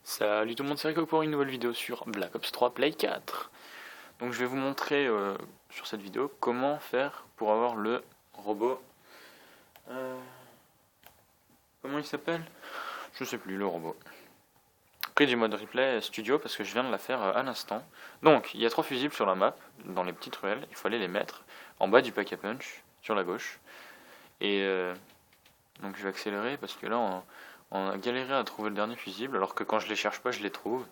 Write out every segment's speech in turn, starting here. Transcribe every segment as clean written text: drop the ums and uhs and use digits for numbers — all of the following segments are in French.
Salut tout le monde, c'est Rico pour une nouvelle vidéo sur Black Ops 3 Play 4. Donc je vais vous montrer sur cette vidéo comment faire pour avoir le robot. Comment il s'appelle? Je sais plus, le robot. Pris du mode replay studio parce que je viens de la faire à l'instant. Donc il y a 3 fusibles sur la map, dans les petites ruelles, il fallait les mettre en bas du pack à punch, sur la gauche. Et donc je vais accélérer parce que là on a galéré à trouver le dernier fusible alors que quand je les cherche pas je les trouve.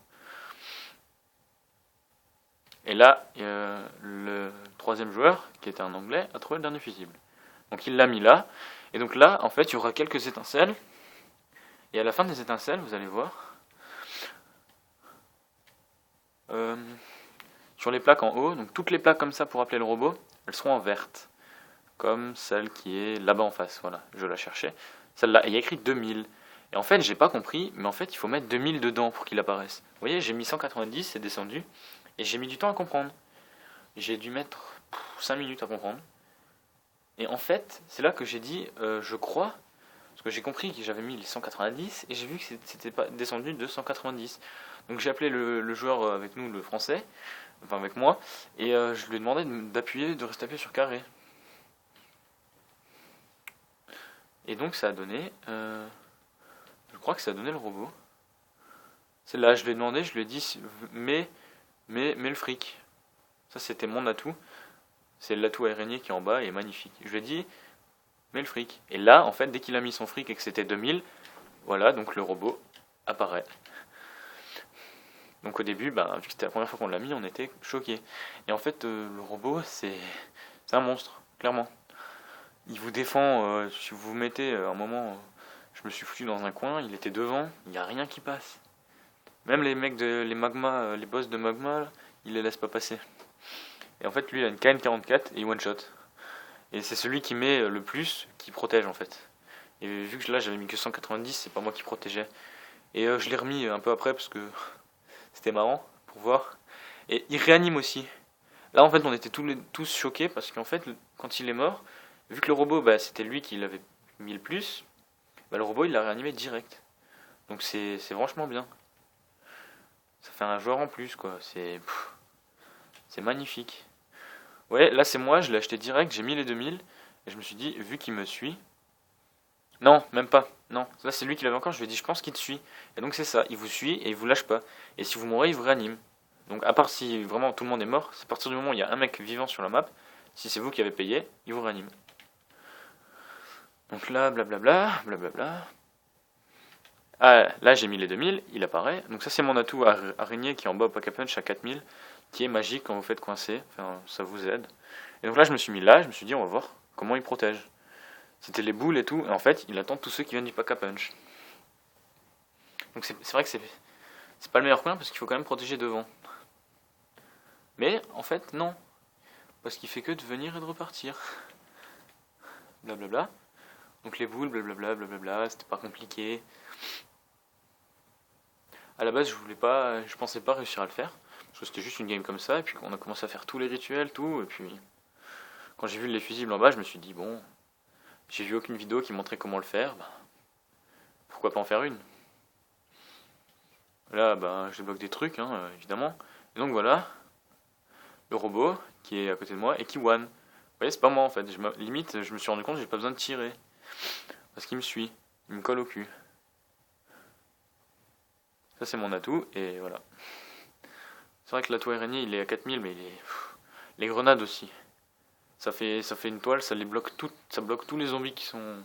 Et là, le troisième joueur, qui était un anglais, a trouvé le dernier fusible. Donc il l'a mis là. Et donc là, en fait, il y aura quelques étincelles. Et à la fin des étincelles, vous allez voir, euh, sur les plaques en haut, donc toutes les plaques comme ça pour appeler le robot, elles seront en verte. Comme celle qui est là-bas en face. Voilà, je la cherchais. Celle-là, il y a écrit 2000. Et en fait, j'ai pas compris, mais en fait, il faut mettre 2000 dedans pour qu'il apparaisse. Vous voyez, j'ai mis 190, c'est descendu. Et j'ai mis du temps à comprendre. J'ai dû mettre 5 minutes à comprendre. Et en fait, c'est là que j'ai dit, je crois, parce que j'ai compris que j'avais mis les 190 et j'ai vu que c'était pas descendu de 190. Donc j'ai appelé le joueur avec nous, le français, enfin avec moi, et je lui ai demandé d'appuyer, de rester appuyé sur carré. Et donc ça a donné, je crois que ça a donné le robot. C'est là, je lui ai demandé, je lui ai dit, mets le fric. Ça c'était mon atout. C'est l'atout araignée qui est en bas et est magnifique. Je lui ai dit, mets le fric. Et là, en fait, dès qu'il a mis son fric et que c'était 2000, voilà, donc le robot apparaît. Donc au début, vu que c'était la première fois qu'on l'a mis, on était choqués. Et en fait, le robot, c'est un monstre, clairement. Il vous défend, si vous vous mettez, un moment, je me suis foutu dans un coin, il était devant, il n'y a rien qui passe. Même les mecs, les magma, les boss de magma, là, il les laisse pas passer. Et en fait, lui, il a une KN44 et il one-shot. Et c'est celui qui met le plus qui protège en fait. Et vu que là j'avais mis que 190, c'est pas moi qui protégeais. Et je l'ai remis un peu après parce que c'était marrant pour voir. Et il réanime aussi. Là en fait on était tous choqués parce qu'en fait quand il est mort, vu que le robot c'était lui qui l'avait mis le plus, le robot il l'a réanimé direct. Donc c'est franchement bien. Ça fait un joueur en plus quoi. C'est magnifique. Ouais, là c'est moi, je l'ai acheté direct, j'ai mis les 2000 et je me suis dit, vu qu'il me suit. Non, même pas. Non, là c'est lui qui l'avait encore, je lui ai dit, je pense qu'il te suit. Et donc c'est ça, il vous suit et il vous lâche pas. Et si vous mourrez, il vous réanime. Donc à part si vraiment tout le monde est mort, c'est à partir du moment où il y a un mec vivant sur la map, si c'est vous qui avez payé, il vous réanime. Donc là, blablabla, blablabla. Ah, là j'ai mis les 2000, il apparaît. Donc ça c'est mon atout araignée qui est en bas au pack a punch à 4000, qui est magique quand vous faites coincer, enfin ça vous aide. Et donc là je me suis mis là, je me suis dit on va voir comment il protège. C'était les boules et tout, et en fait il attend tous ceux qui viennent du pack a punch. Donc c'est vrai que c'est pas le meilleur coin parce qu'il faut quand même protéger devant. Mais en fait non, parce qu'il fait que de venir et de repartir. Blablabla. Donc les boules, blablabla, blablabla, c'était pas compliqué. À la base, je pensais pas réussir à le faire, parce que c'était juste une game comme ça, et puis on a commencé à faire tous les rituels, tout, et puis quand j'ai vu les fusibles en bas, je me suis dit bon, j'ai vu aucune vidéo qui montrait comment le faire, pourquoi pas en faire une. Là, je débloque des trucs, hein, évidemment. Et donc voilà, le robot qui est à côté de moi et qui one. Vous voyez, c'est pas moi en fait. Limite, je me suis rendu compte que j'ai pas besoin de tirer. Parce qu'il me suit. Il me colle au cul. Ça, c'est mon atout, et voilà. C'est vrai que l'atout araignée, il est à 4000, mais les grenades aussi. Ça fait une toile, ça ça bloque tous les zombies qui sont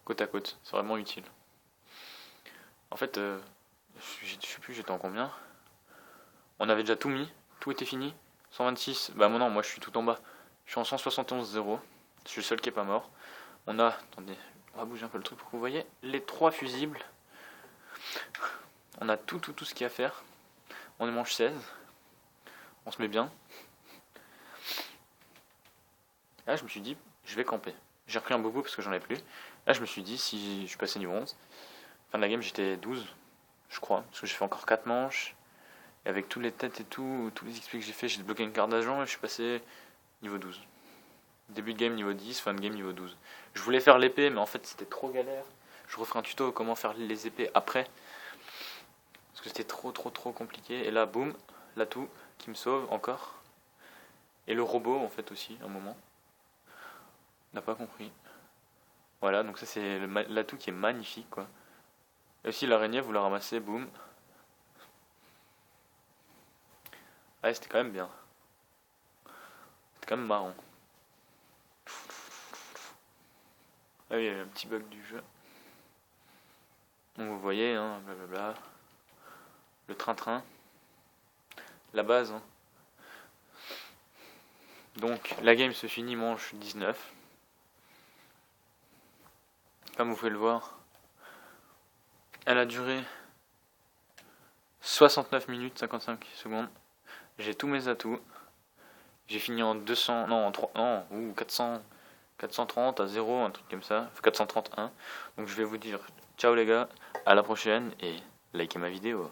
côte à côte. C'est vraiment utile. En fait, je sais plus, j'étais en combien. On avait déjà tout mis, tout était fini. 126, non, moi je suis tout en bas. Je suis en 171-0. Je suis le seul qui est pas mort. On a, attendez, on va bouger un peu le truc pour que vous voyez, les 3 fusibles. On a tout ce qu'il y a à faire. On est manche 16. On se met bien. Là, je me suis dit, je vais camper. J'ai repris un bobo parce que j'en ai plus. Là, je me suis dit, si je suis passé niveau 11, fin de la game, j'étais 12, je crois, parce que j'ai fait encore 4 manches. Et avec tous les têtes et tout, tous les XP que j'ai fait, j'ai débloqué une carte d'agent et je suis passé niveau 12. Début de game niveau 10, fin de game niveau 12. Je voulais faire l'épée, mais en fait, c'était trop galère. Je referai un tuto comment faire les épées après. Parce que c'était trop compliqué. Et là, boum, l'atout qui me sauve encore. Et le robot, en fait, aussi, un moment. N'a pas compris. Voilà, donc ça, c'est l'atout qui est magnifique, quoi. Et aussi, l'araignée, vous la ramassez, boum. Ouais, c'était quand même bien. C'était quand même marrant. Ah oui, il y a un petit bug du jeu. Donc vous voyez, hein, blablabla. Le train-train. La base, hein. Donc, la game se finit manche 19. Comme vous pouvez le voir, elle a duré 69 minutes 55 secondes. J'ai tous mes atouts. J'ai fini en 200, non, en 3, non, ou 400, 430 à 0, un truc comme ça, 431. Donc je vais vous dire ciao les gars, à la prochaine et likez ma vidéo.